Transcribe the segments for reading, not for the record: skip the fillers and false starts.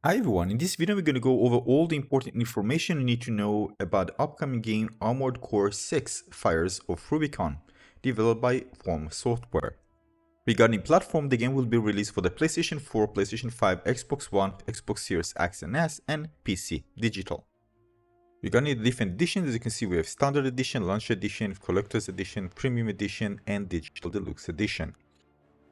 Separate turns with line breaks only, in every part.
Hi everyone, in this video we're going to go over all the important information you need to know about the upcoming game Armored Core 6 Fires of Rubicon, developed by From Software. Regarding platform, the game will be released for the PlayStation 4, PlayStation 5, Xbox One, Xbox Series X and S, and PC Digital. Regarding the different editions, as you can see we have Standard Edition, Launch Edition, Collector's Edition, Premium Edition, and Digital Deluxe Edition.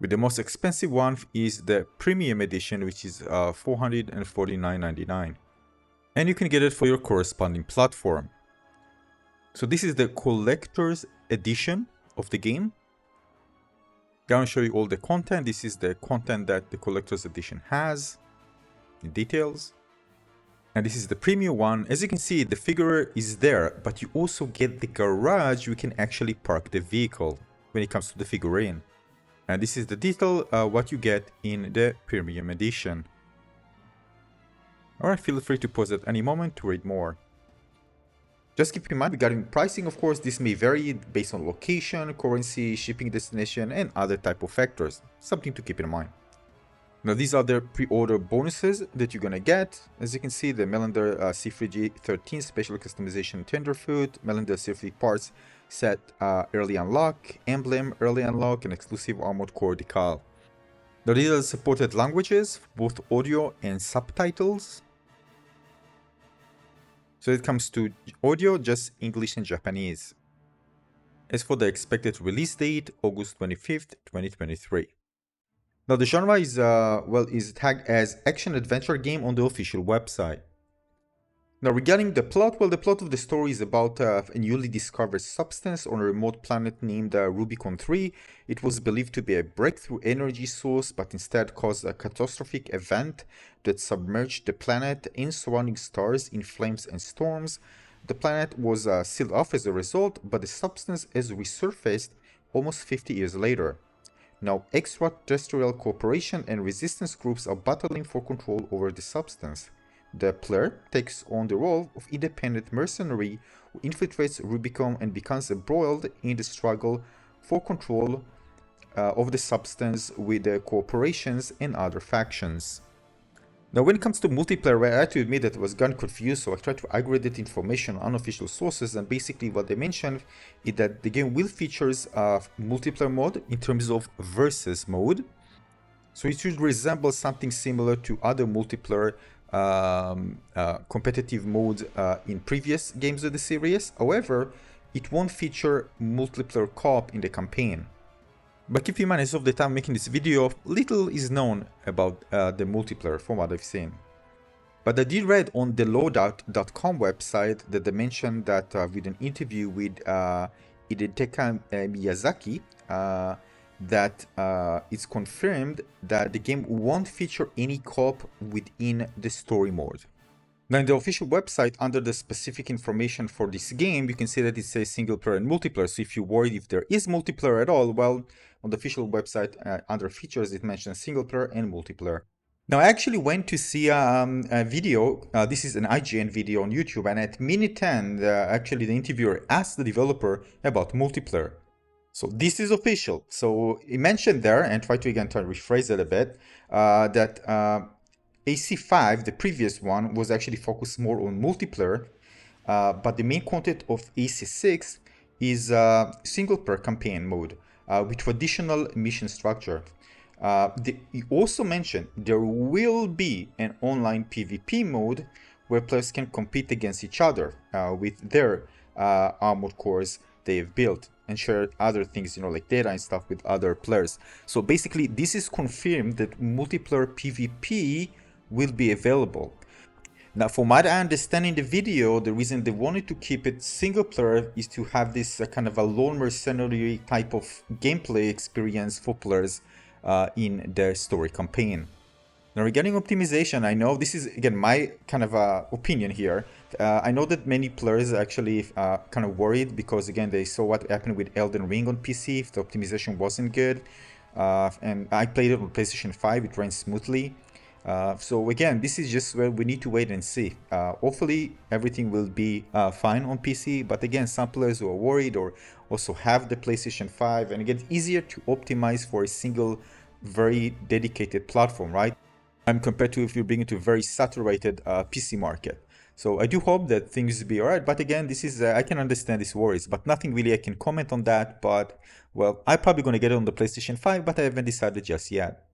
With the most expensive one is the Premium Edition, which is $449.99. And you can get it for your corresponding platform. So this is the Collector's Edition of the game. I'm going to show you all the content. This is the content that the Collector's Edition has, the details. And this is the Premium one. As you can see, the figure is there, but you also get the garage. You can actually park the vehicle when it comes to the figurine. And this is the detail, what you get in the Premium Edition. Alright, feel free to pause at any moment to read more. Just keep in mind regarding pricing, of course, this may vary based on location, currency, shipping destination, and other type of factors. Something to keep in mind. Now these are the pre-order bonuses that you're gonna get. As you can see, the Melander C3G13 special customization Tenderfoot, Melander C3 parts set early unlock, emblem early unlock, and exclusive Armored Core decal. Now these are supported languages, both audio and subtitles. So it comes to audio, just English and Japanese. As for the expected release date, August 25th, 2023. Now the genre is tagged as action-adventure game on the official website. Now regarding the plot, the plot of the story is about a newly discovered substance on a remote planet named Rubicon 3. It was believed to be a breakthrough energy source, but instead caused a catastrophic event that submerged the planet and surrounding stars in flames and storms. The planet was sealed off as a result, but the substance has resurfaced almost 50 years later. Now, extraterrestrial cooperation and resistance groups are battling for control over the substance. The player takes on the role of independent mercenary who infiltrates Rubicon and becomes embroiled in the struggle for control of the substance with the corporations and other factions. Now when it comes to multiplayer, I had to admit that I was getting confused, so I tried to aggregate information on unofficial sources, and basically what they mentioned is that the game will feature a multiplayer mode in terms of versus mode. So it should resemble something similar to other multiplayer competitive modes in previous games of the series. However, it won't feature multiplayer co-op in the campaign. But keep in mind, as of the time making this video, little is known about the multiplayer from what I've seen. But I did read on the loadout.com website that they mentioned that with an interview with Hidetaka Miyazaki, that it's confirmed that the game won't feature any co-op within the story mode. Now in the official website, under the specific information for this game, you can see that it says single player and multiplayer. So if you're worried if there is multiplayer at all, well, on the official website, under features, it mentions single player and multiplayer. Now I actually went to see a video, this is an IGN video on YouTube, and at minute 10, actually the interviewer asked the developer about multiplayer. So this is official. So he mentioned there, and try to rephrase it a bit, that AC5, the previous one, was actually focused more on multiplayer, but the main content of AC6 is single player campaign mode with traditional mission structure. He also mentioned there will be an online PvP mode where players can compete against each other with their armored cores they have built and share other things, like data and stuff with other players. So basically, this is confirmed that multiplayer PvP will be available. Now, from what I understand in the video, the reason they wanted to keep it single player is to have this kind of a lone mercenary type of gameplay experience for players in their story campaign. Now regarding optimization, I know this is again my kind of opinion here. I know that many players actually kind of worried because again they saw what happened with Elden Ring on PC. If the optimization wasn't good, and I played it on PlayStation 5, it ran smoothly. So again, this is just where we need to wait and see. Hopefully everything will be fine on PC, but again, some players who are worried or also have the PlayStation 5, and again, it's easier to optimize for a single very dedicated platform, right? compared to if you're bringing to a very saturated PC market. So I do hope that things will be alright, but again, this is I can understand these worries, but nothing really I can comment on that. But well, I'm probably going to get it on the PlayStation 5, but I haven't decided just yet.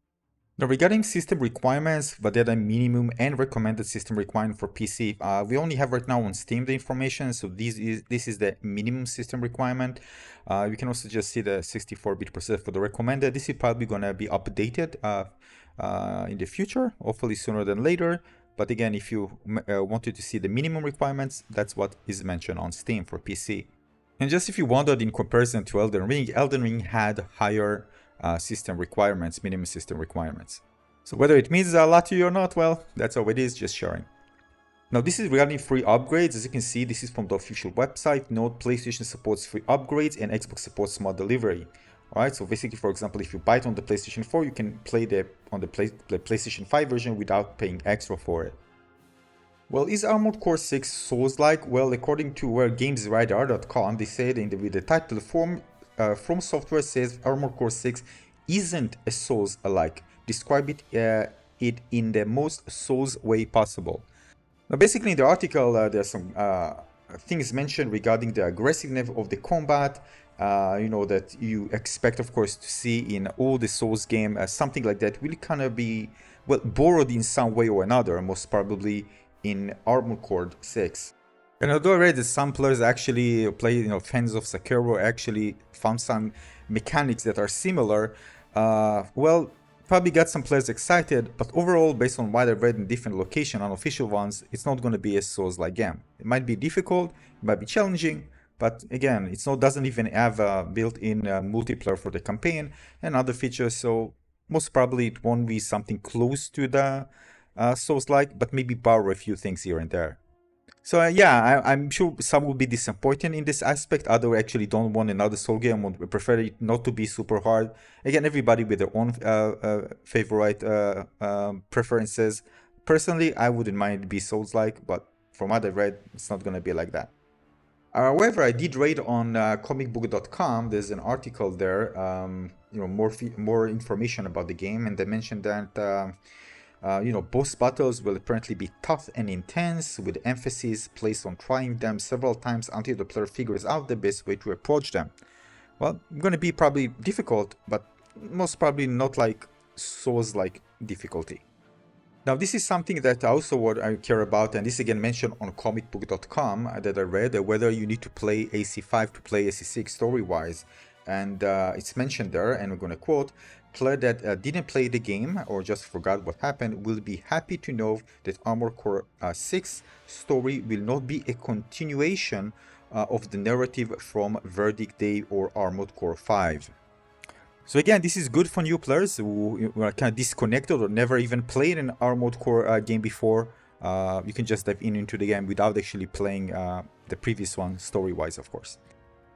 Now, regarding system requirements, what are the minimum and recommended system requirement for PC? We only have right now on Steam the information, so this is the minimum system requirement. You can also just see the 64-bit processor for the recommended. This is probably gonna be updated in the future, hopefully sooner than later. But again, if you wanted to see the minimum requirements, that's what is mentioned on Steam for PC. And just if you wondered, in comparison to Elden Ring had higher system requirements, minimum system requirements. So whether it means a lot to you or not, well, that's how it is, just sharing. Now this is regarding free upgrades. As you can see, this is from the official website. Note, PlayStation supports free upgrades and Xbox supports smart delivery. Alright, so basically, for example, if you buy it on the PlayStation 4, you can play on the PlayStation 5 version without paying extra for it. Well, is Armored Core 6 Souls-like? Well, according to GamesRadar.com, they said with the title From Software says Armored Core 6 isn't a Souls-alike. Describe it in the most Souls way possible. Now, basically, in the article, there's some things mentioned regarding the aggressiveness of the combat. That you expect, of course, to see in all the Souls game. Something like that will kind of be, well, borrowed in some way or another, most probably in Armored Core 6. And although I read that some players actually fans of Sekiro actually found some mechanics that are similar, well, probably got some players excited, but overall, based on what I've read in different locations, unofficial ones, it's not going to be a Souls-like game. It might be difficult, it might be challenging, but again, doesn't even have a built-in multiplayer for the campaign and other features, so most probably it won't be something close to the Souls-like, but maybe borrow a few things here and there. So yeah, I'm sure some will be disappointed in this aspect. Others actually don't want another Soul game, would prefer it not to be super hard. Again, everybody with their own favorite preferences. Personally, I wouldn't mind it be Souls-like, but from what I read, it's not going to be like that. However, I did read on comicbook.com, there's an article there, more information about the game, and they mentioned that boss battles will apparently be tough and intense, with emphasis placed on trying them several times until the player figures out the best way to approach them. Well, going to be probably difficult, but most probably not like Souls-like difficulty. Now, this is something that also what I care about, and this again mentioned on comicbook.com that I read, whether you need to play AC5 to play AC6 story-wise. And it's mentioned there, and we're going to quote, player that didn't play the game or just forgot what happened will be happy to know that Armored Core 6 story will not be a continuation of the narrative from Verdict Day or Armored Core 5. So again, this is good for new players who are kind of disconnected or never even played an Armored Core game before. You can just dive into the game without actually playing the previous one, story-wise, of course.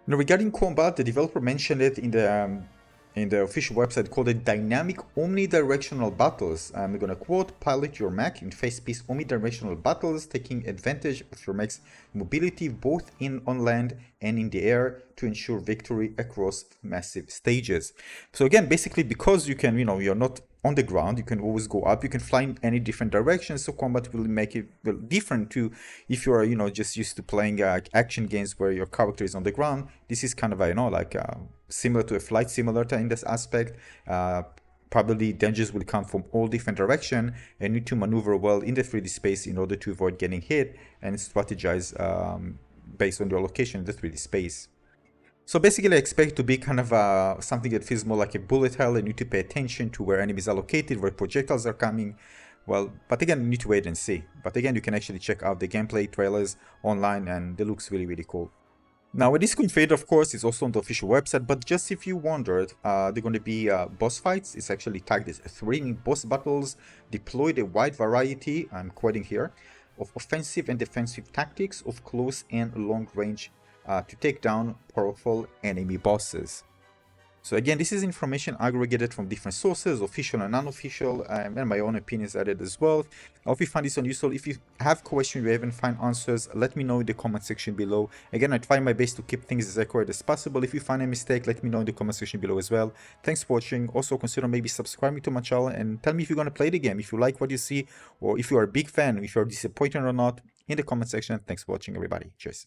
Now, regarding combat, the developer mentioned it in the official website, called it dynamic omnidirectional battles. I'm going to quote, pilot your mech in face-peace omnidirectional battles, taking advantage of your mech's mobility both on land and in the air to ensure victory across massive stages. So again, basically because you can, you're not on the ground, you can always go up, you can fly in any different directions, so combat will make it different to if you're, just used to playing action games where your character is on the ground. This is kind of, similar to a flight simulator in this aspect. Probably dangers will come from all different directions and need to maneuver well in the 3D space in order to avoid getting hit and strategize based on your location in the 3D space. So basically, I expect it to be kind of something that feels more like a bullet hell. You need to pay attention to where enemies are located, where projectiles are coming. Well, but again, you need to wait and see. But again, you can actually check out the gameplay trailers online, and it looks really, really cool. Now, it is configured, of course, it's also on the official website, but just if you wondered, they're going to be boss fights. It's actually tagged as 3 boss battles, deployed a wide variety, I'm quoting here, of offensive and defensive tactics of close and long range to take down powerful enemy bosses. So again, this is information aggregated from different sources, official and unofficial, and my own opinions added as well. I hope you find this one useful. If you have questions you haven't find answers, let me know in the comment section below. Again, I try my best to keep things as accurate as possible. If you find a mistake, let me know in the comment section below as well. Thanks for watching. Also consider maybe subscribing to my channel and tell me if you're going to play the game, if you like what you see, or if you are a big fan, if you're disappointed or not, in the comment section. Thanks for watching, everybody. Cheers.